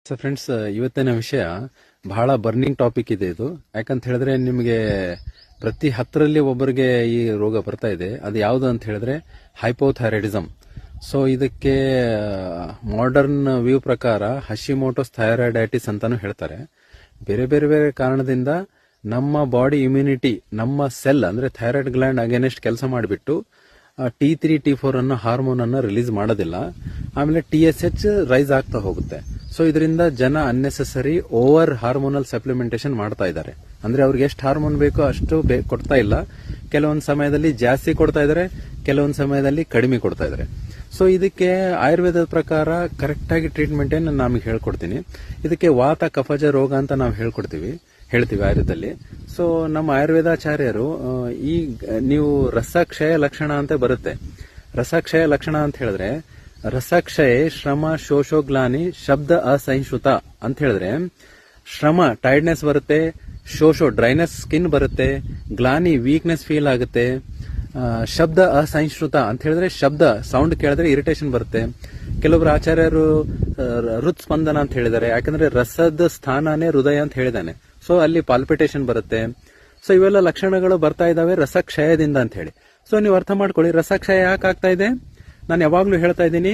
So friends, ಇವತ್ತಿನ ವಿಷಯ ಬಹಳ ಬರ್ನಿಂಗ್ ಟಾಪಿಕ್ ಇದೆ ಇದು. ಯಾಕಂತ ಹೇಳಿದ್ರೆ ನಿಮಗೆ ಪ್ರತಿ 10ರಲ್ಲಿ ಒಬ್ಬರಿಗೆ ಈ ರೋಗ ಬರ್ತಾ ಇದೆ. ಅದು ಯಾವುದು ಅಂತ ಹೇಳಿದ್ರೆ ಹೈಪೋಥೈರಾಯ್ಡಿಸಮ್. ಸೊ ಇದಕ್ಕೆ ಮಾಡರ್ನ್ ವ್ಯೂ ಪ್ರಕಾರ ಹಶಿಮೋಟೋಸ್ ಥೈರಾಯ್ಡೈಟಿಸ್ ಅಂತಾನು ಹೇಳ್ತಾರೆ. ಬೇರೆ ಬೇರೆ ಬೇರೆ ಕಾರಣದಿಂದ ನಮ್ಮ ಬಾಡಿ ಇಮ್ಯುನಿಟಿ, ನಮ್ಮ ಸೆಲ್ ಅಂದ್ರೆ ಥೈರಾಯ್ಡ್ ಗ್ಲ್ಯಾಂಡ್ ಅಗೇನೆಸ್ಟ್ ಕೆಲಸ ಮಾಡಿಬಿಟ್ಟು T3 T4 ಅನ್ನೋ ಹಾರ್ಮೋನ್ ಅನ್ನ ರಿಲೀಸ್ ಮಾಡೋದಿಲ್ಲ. ಆಮೇಲೆ TSH ರೈಸ್ ಆಗ್ತಾ ಹೋಗುತ್ತೆ. ಸೊ ಇದರಿಂದ ಜನ ಅನ್ನೆಸೆಸರಿ ಓವರ್ ಹಾರ್ಮೋನಲ್ ಸಪ್ಲಿಮೆಂಟೇಷನ್ ಮಾಡ್ತಾ ಇದ್ದಾರೆ. ಅಂದ್ರೆ ಅವ್ರಿಗೆ ಎಷ್ಟು ಹಾರ್ಮೋನ್ ಬೇಕೋ ಅಷ್ಟು ಕೊಡ್ತಾ ಇಲ್ಲ. ಕೆಲವೊಂದು ಸಮಯದಲ್ಲಿ ಜಾಸ್ತಿ ಕೊಡ್ತಾ ಇದ್ದಾರೆ, ಕೆಲವೊಂದು ಸಮಯದಲ್ಲಿ ಕಡಿಮೆ ಕೊಡ್ತಾ ಇದ್ದಾರೆ. ಸೊ ಇದಕ್ಕೆ ಆಯುರ್ವೇದದ ಪ್ರಕಾರ ಕರೆಕ್ಟ್ ಆಗಿ ಟ್ರೀಟ್ಮೆಂಟ್ ಏನು ನಮಗೆ ಹೇಳ್ಕೊಡ್ತೀನಿ. ಇದಕ್ಕೆ ವಾತ ಕಫಜ ರೋಗ ಅಂತ ನಾವು ಹೇಳ್ತೀವಿ ಆಯುರ್ವೇದದಲ್ಲಿ. ಸೊ ನಮ್ಮ ಆಯುರ್ವೇದಾಚಾರ್ಯರು ಈ ನೀವು ರಸಕ್ಷಯ ಲಕ್ಷಣ ಅಂತ ಬರುತ್ತೆ. ರಸಕ್ಷಯ ಲಕ್ಷಣ ಅಂತ ಹೇಳಿದ್ರೆ ರಸಕ್ಷಯ ಶ್ರಮ ಶೋಷೋಗ್ಲಾನಿ ಶಬ್ದ ಅಸಹಿಷ್ಣುತ ಅಂತ ಹೇಳಿದ್ರೆ ಶ್ರಮ ಟೈರ್ಡ್ನೆಸ್ ಬರುತ್ತೆ, ಶೋಷೋ ಡ್ರೈನೆಸ್ ಸ್ಕಿನ್ ಬರುತ್ತೆ, ಗ್ಲಾನಿ ವೀಕ್ನೆಸ್ ಫೀಲ್ ಆಗುತ್ತೆ, ಶಬ್ದ ಅಸಹಿಷ್ಣುತ ಅಂತ ಹೇಳಿದ್ರೆ ಶಬ್ದ ಸೌಂಡ್ ಕೇಳಿದ್ರೆ ಇರಿಟೇಷನ್ ಬರುತ್ತೆ. ಕೆಲವೊಬ್ರು ಆಚಾರ್ಯರು ಹೃತ್ಸ್ಪಂದನ ಅಂತ ಹೇಳಿದ್ದಾರೆ. ಯಾಕಂದ್ರೆ ರಸದ ಸ್ಥಾನನೇ ಹೃದಯ ಅಂತ ಹೇಳಿದಾನೆ. ಸೊ ಅಲ್ಲಿ ಪಾಲ್ಪಿಟೇಷನ್ ಬರುತ್ತೆ. ಸೊ ಇವೆಲ್ಲ ಲಕ್ಷಣಗಳು ಬರ್ತಾ ಇದಾವೆ ರಸಕ್ಷಯದಿಂದ ಅಂತ ಹೇಳಿ. ಸೊ ನೀವು ಅರ್ಥ ಮಾಡ್ಕೊಳ್ಳಿ, ರಸಕ್ಷಯ ಯಾಕೆ ಆಗ್ತಾ ಇದೆ. ನಾನು ಯಾವಾಗ್ಲೂ ಹೇಳ್ತಾ ಇದ್ದೀನಿ,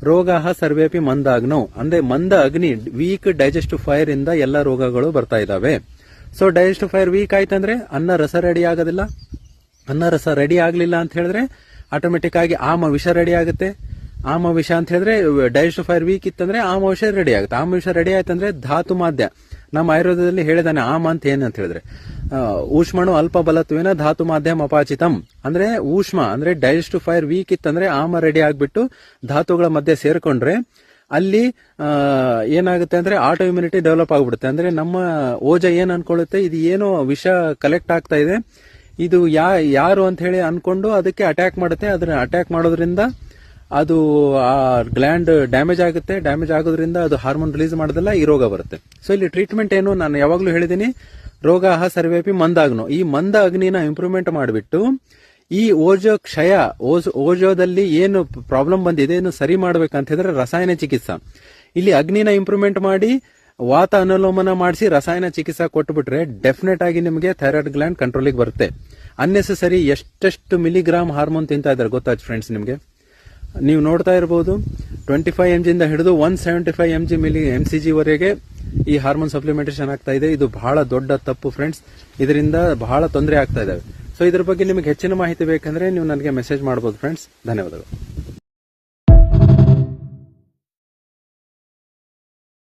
ರೋಗ ಸರ್ವೇಪಿ ಮಂದ ಅಗ್ನೋ, ಅಂದ್ರೆ ಮಂದ ಅಗ್ನಿ, ವೀಕ್ ಡೈಜೆಸ್ಟಿವ್ ಫೈರ್ ಇಂದ ಎಲ್ಲ ರೋಗಗಳು ಬರ್ತಾ ಇದಾವೆ. ಸೊ ಡೈಜೆಸ್ಟಿವ್ ಫೈರ್ ವೀಕ್ ಆಯ್ತಂದ್ರೆ ಅನ್ನ ರಸ ರೆಡಿ ಆಗೋದಿಲ್ಲ. ಅನ್ನ ರಸ ರೆಡಿ ಆಗ್ಲಿಲ್ಲ ಅಂತ ಹೇಳಿದ್ರೆ ಆಟೋಮೆಟಿಕ್ ಆಗಿ ಆಮ ವಿಷ ರೆಡಿ ಆಗುತ್ತೆ. ಆಮ ವಿಷ ಅಂತ ಹೇಳಿದ್ರೆ ಡೈಜೆಸ್ಟಿವ್ ಫೈರ್ ವೀಕ್ ಇತ್ತಂದ್ರೆ ಆಮ ವಿಷ ರೆಡಿ ಆಗುತ್ತೆ. ಆಮ ವಿಷ ರೆಡಿ ಆಯ್ತಂದ್ರೆ ಧಾತು ಮಾಧ್ಯ, ನಮ್ಮ ಆಯುರ್ವೇದದಲ್ಲಿ ಹೇಳಿದಾನೆ ಆಮ ಅಂತ ಏನಂತ ಹೇಳಿದ್ರೆ ಊಷ್ಮಣು ಅಲ್ಪ ಬಲತ್ವೇನ ಧಾತು ಮಾಧ್ಯಮ ಅಪಾಚಿತಂ. ಅಂದ್ರೆ ಊಷ್ಮ ಅಂದ್ರೆ ಡೈಜೆಸ್ಟಿವ್ ಫೈರ್ ವೀಕ್ ಇತ್ತಂದ್ರೆ ಆಮ ರೆಡಿ ಆಗ್ಬಿಟ್ಟು ಧಾತುಗಳ ಮಧ್ಯೆ ಸೇರ್ಕೊಂಡ್ರೆ ಅಲ್ಲಿ ಏನಾಗುತ್ತೆ ಅಂದ್ರೆ ಆಟೋ ಇಮ್ಯುನಿಟಿ ಡೆವಲಪ್ ಆಗ್ಬಿಡುತ್ತೆ. ಅಂದ್ರೆ ನಮ್ಮ ಓಜ ಏನ್ ಅನ್ಕೊಳ್ಳುತ್ತೆ, ಇದು ಏನೋ ವಿಷ ಕಲೆಕ್ಟ್ ಆಗ್ತಾ ಇದೆ, ಇದು ಯಾರು ಅಂತ ಹೇಳಿ ಅನ್ಕೊಂಡು ಅದಕ್ಕೆ ಅಟ್ಯಾಕ್ ಮಾಡುತ್ತೆ. ಅದನ್ನ ಅಟ್ಯಾಕ್ ಮಾಡೋದ್ರಿಂದ ಅದು ಆ ಗ್ಲ್ಯಾಂಡ್ ಡ್ಯಾಮೇಜ್ ಆಗುತ್ತೆ. ಡ್ಯಾಮೇಜ್ ಆಗೋದ್ರಿಂದ ಅದು ಹಾರ್ಮೋನ್ ರಿಲೀಸ್ ಮಾಡೋದಿಲ್ಲ, ಈ ರೋಗ ಬರುತ್ತೆ. ಸೊ ಇಲ್ಲಿ ಟ್ರೀಟ್ಮೆಂಟ್ ಏನು, ನಾನು ಯಾವಾಗ್ಲೂ ಹೇಳಿದೀನಿ, ರೋಗ ಸರ್ವೇಪಿ ಮಂದಾಗ್ನೋ, ಈ ಮಂದ ಅಗ್ನಿನ ಇಂಪ್ರೂವ್ಮೆಂಟ್ ಮಾಡಿಬಿಟ್ಟು ಈ ಓಜೋದಲ್ಲಿ ಏನು ಪ್ರಾಬ್ಲಮ್ ಬಂದಿದೆ ಏನು ಸರಿ ಮಾಡ್ಬೇಕಂತ ಹೇಳಿದ್ರೆ ರಸಾಯನ ಚಿಕಿತ್ಸಾ. ಇಲ್ಲಿ ಅಗ್ನಿನ ಇಂಪ್ರೂವ್ಮೆಂಟ್ ಮಾಡಿ ವಾತ ಅನುಲೋಮನ ಮಾಡಿಸಿ ರಸಾಯನ ಚಿಕಿತ್ಸಾ ಕೊಟ್ಬಿಟ್ರೆ ಡೆಫಿನೆಟ್ ಆಗಿ ನಿಮಗೆ ಥೈರಾಯ್ಡ್ ಗ್ಲ್ಯಾಂಡ್ ಕಂಟ್ರೋಲಿಗೆ ಬರುತ್ತೆ. ಅನ್ನೆಸೆಸರಿ ಎಷ್ಟೆಷ್ಟು ಮಿಲಿಗ್ರಾಮ್ ಹಾರ್ಮೋನ್ ತಿಂತಾ ಇದ್ದಾರೆ ಗೊತ್ತಾಯ್ತು ಫ್ರೆಂಡ್ಸ್ ನಿಮಗೆ. ನೀವು ನೋಡ್ತಾ ಇರಬಹುದು 25 mg ಇಂದ ಹಿಡಿದು 175 mg ವರೆಗೆ ಈ ಹಾರ್ಮೋನ್ ಸಪ್ಲಿಮೆಂಟೇಷನ್ ಆಗ್ತಾ ಇದೆ. ಇದು ಬಹಳ ದೊಡ್ಡ ತಪ್ಪು ಫ್ರೆಂಡ್ಸ್. ಇದರಿಂದ ಬಹಳ ತೊಂದರೆ ಆಗ್ತಾ ಇದಾವೆ. ಸೊ ಇದ್ರ ಬಗ್ಗೆ ನಿಮಗೆ ಹೆಚ್ಚಿನ ಮಾಹಿತಿ ಬೇಕಂದ್ರೆ ನೀವು ನನಗೆ ಮೆಸೇಜ್ ಮಾಡಬಹುದು ಫ್ರೆಂಡ್ಸ್. ಧನ್ಯವಾದಗಳು.